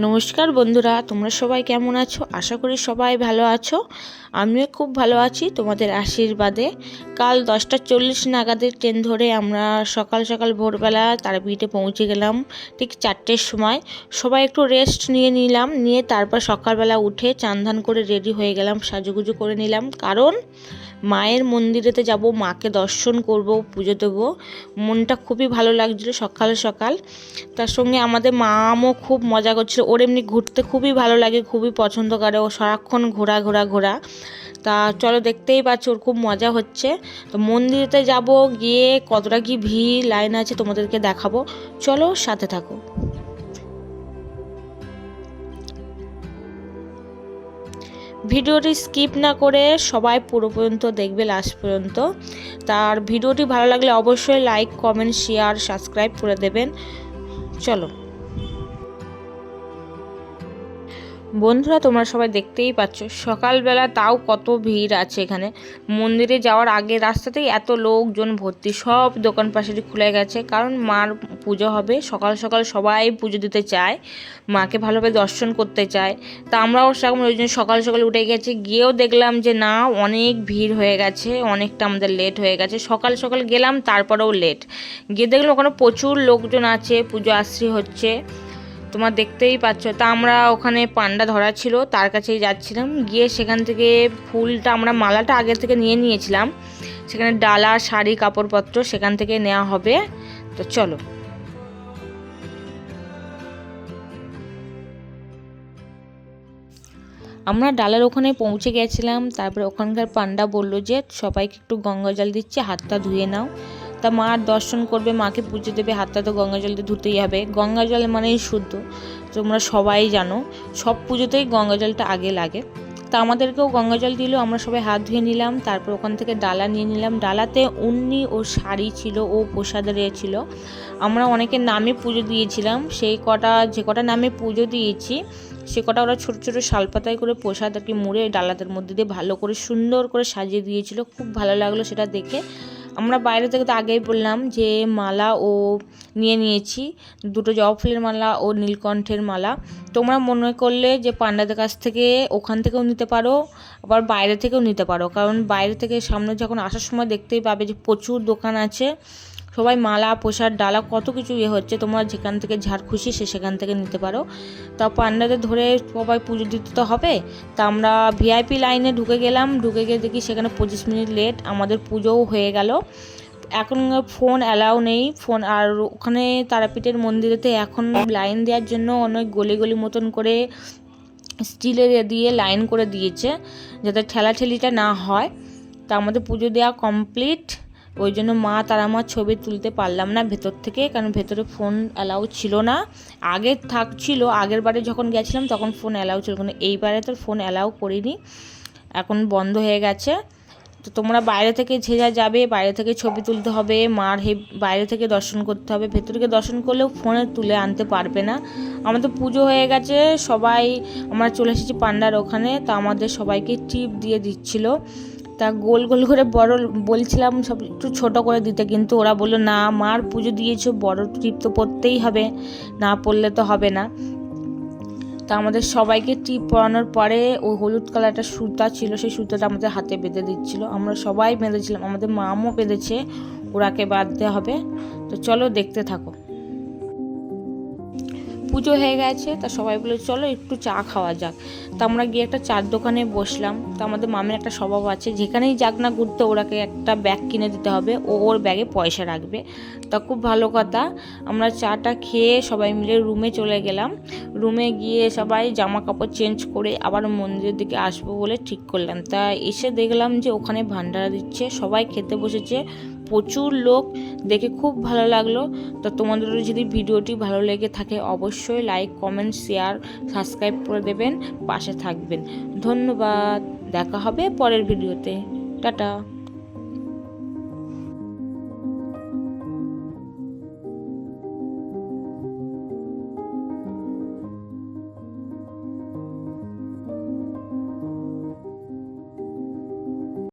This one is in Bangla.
নমস্কার বন্ধুরা, তোমরা সবাই কেমন আছো? আশা করি সবাই ভালো আছো। আমিও খুব ভালো আছি তোমাদের আশীর্বাদে। কাল 10:40 নাগাদের ট্রেন ধরে আমরা সকাল সকাল ভোরবেলা তারাপীঠে পৌঁছে গেলাম ঠিক 4টের সময়। সবাই একটু রেস্ট নিলাম, নিয়ে তারপর সকালবেলা উঠে চান ধান করে রেডি হয়ে গেলাম, সাজুগুজু করে নিলাম। কারণ মায়ের মন্দিরেতে যাব, মাকে দর্শন করব, পুজো দেবো। মনটা খুবই ভালো লাগছিলো সকাল সকাল। তার সঙ্গে আমাদের মামও খুব মজা করছিল। ওর এমনি ঘুরতে খুবই ভালো লাগে, খুবই পছন্দ করে, ও সারাক্ষণ ঘোরা। তা চলো, দেখতেই পাচ্ছ ওর খুব মজা হচ্ছে। তো মন্দিরেতে যাব, গিয়ে কতটা কি ভিড় লাইন আছে তোমাদেরকে দেখাবো, চলো সাথে থাকো। ভিডিওটি স্কিপ না করে সবাই পুরো পর্যন্ত দেখবে, লাস্ট পর্যন্ত। তার ভিডিওটি ভালো লাগলে অবশ্যই লাইক, কমেন্ট, শেয়ার, সাবস্ক্রাইব করে দেবেন। চলো বন্ধুরা, তোমরা সবাই দেখতেই পাচ্ছ সকালবেলা তাও কত ভিড় আছে এখানে। মন্দিরে যাওয়ার আগে রাস্তাতেই এত লোকজন ভর্তি, সব দোকান পাশারি খুলে গেছে, কারণ মার পুজো হবে। সকাল সকাল সবাই পুজো দিতে চায়, মাকে ভালোভাবে দর্শন করতে চায়। তা আমরাও সেরকম ওই জন্য সকাল সকাল উঠে গেছি। গিয়েও দেখলাম যে না, অনেক ভিড় হয়ে গেছে, অনেকটা আমাদের লেট হয়ে গেছে। সকাল সকাল গেলাম, তারপরেও লেট। গিয়ে দেখলাম ওখানে প্রচুর লোকজন আছে, পুজো আশ্রী হচ্ছে, তোমার দেখতেই পাচ্ছ। তা আমরা ওখানে পান্ডা ধরা ছিল, তার কাছেই যাচ্ছিলাম। গিয়ে সেখান থেকে ফুলটা, আমরা মালাটা আগে থেকে নিয়ে নিয়েছিলাম, সেখানে ডালা, শাড়ি, কাপড়পত্র সেখান থেকে নেওয়া হবে। তো চলো, আমরা ডালার ওখানে পৌঁছে গেছিলাম। তারপরে ওখানকার পান্ডা বললো যে সবাইকে একটু গঙ্গা জল দিচ্ছে, হাতটা ধুয়ে নাও। তা মার দর্শন করবে, মাকে পুজো দেবে, হাতটা তো গঙ্গা জল দিয়ে ধুতেই হবে। গঙ্গা জল মানেই শুদ্ধ, তোমরা সবাই জানো, সব পুজোতেই গঙ্গা জলটা আগে লাগে। তা আমাদেরকেও গঙ্গা জল দিল, আমরা সবাই হাত ধুয়ে নিলাম। তারপর ওখান থেকে ডালা নিয়ে নিলাম। ডালাতে উন্নি ও শাড়ি ছিল, ও প্রসাদের ছিল। আমরা অনেকের নামে পুজো দিয়েছিলাম, সেই কটা, যে কটা নামে পুজো দিয়েছি সে কটা ওরা ছোটো ছোটো শালপাতায় করে প্রসাদ আর কি মুড়ে ডালাদের মধ্যে দিয়ে ভালো করে সুন্দর করে সাজিয়ে দিয়েছিল। খুব ভালো লাগলো সেটা দেখে। আমরা বাইরে থেকে তো আগেই বললাম যে মালা ও নিয়ে নিয়েছি, দুটো জবা ফুলের মালা ও নীলকণ্ঠের মালা। তোমরা মনে করলে যে পান্ডাদের কাছ থেকে, ওখান থেকেও নিতে পারো, আবার বাইরে থেকেও নিতে পারো। কারণ বাইরে থেকে সামনে যখন আসার সময় দেখতেই পাবে যে প্রচুর দোকান আছে, সবাই মালা, প্রসাদ, ডালা, কত কিছু হচ্ছে। তোমরা যেখান থেকে যার খুশি সেখান থেকে নিতে পারো। তা পান্ডাদের ধরে সবাই পুজো দিতে তো হবে। তা আমরা ভিআইপি লাইনে ঢুকে গেলাম। ঢুকে গিয়ে দেখি সেখানে 25 মিনিট লেট, আমাদের পুজোও হয়ে গেল। এখন ফোন অ্যালাউ নেই, ফোন। আর ওখানে তারাপীঠের মন্দিরেতে এখন লাইন দেওয়ার জন্য অনেক গলি মতন করে স্টিলের দিয়ে লাইন করে দিয়েছে, যাতে ঠেলাঠেলিটা না হয়। তা আমাদের পুজো দেওয়া কমপ্লিট। ওই জন্য মা তারা মার ছবি তুলতে পারলাম না ভেতর থেকে, কারণ ভেতরে ফোন অ্যালাউ ছিল না। আগে থাকছিল, আগের বারে যখন গেছিলাম তখন ফোন অ্যালাউ ছিল, কিন্তু এইবারে তো ফোন অ্যালাউ করিনি, এখন বন্ধ হয়ে গেছে। তো তোমরা বাইরে থেকে যে যাবে, বাইরে থেকে ছবি তুলতে হবে, মার বাইরে থেকে দর্শন করতে হবে। ভেতরকে দর্শন করলেও ফোনে তুলে আনতে পারবে না। আমাদের পুজো হয়ে গেছে, সবাই আমরা চলে এসেছি পান্ডার ওখানে। তা আমাদের সবাইকে টিপ দিয়ে দিচ্ছিল। তা গোল করে বড় বলছিলাম সব একটু ছোট করে দিতে, কিন্তু ওরা বললো না, মার পুজো দিয়েছো, বড় টিপ তো পড়তেই হবে, না পড়লে তো হবে না। তা আমাদের সবাইকে টিপ পরানোর পরে ওই হলুদ কালারটা সুতা ছিল, সেই সুতাটা আমাদের হাতে বেঁধে দিচ্ছিল। আমরা সবাই বেঁধেছিলাম, আমাদের মামও বেঁধেছে, ওরাকে বাঁধতে হবে। তো চলো দেখতে থাকো। পুজো হয়ে গেছে, তা সবাই বলে চলো একটু চা খাওয়া যাক। তা আমরা গিয়ে একটা চার দোকানে বসলাম। তা আমাদের মামের একটা স্বভাব আছে, যেখানেই যাক না ঘুরতে, ওরাকে একটা ব্যাগ কিনে দিতে হবে, ওর ব্যাগে পয়সা রাখবে। তা খুব ভালো কথা। আমরা চাটা খেয়ে সবাই মিলে রুমে চলে গেলাম। রুমে গিয়ে সবাই জামা কাপড় চেঞ্জ করে আবার মন্দিরের দিকে আসবো বলে ঠিক করলাম। তা এসে দেখলাম যে ওখানে ভান্ডারা দিচ্ছে, সবাই খেতে বসেছে, প্রচুর লোক, দেখে খুব ভালো লাগলো। তো তোমাদেরও যদি ভিডিওটি ভালো লেগে থাকে অবশ্যই লাইক, কমেন্ট, শেয়ার, সাবস্ক্রাইব করে দেবেন, পাশে থাকবেন। ধন্যবাদ, দেখা হবে পরের ভিডিওতে। টাটা।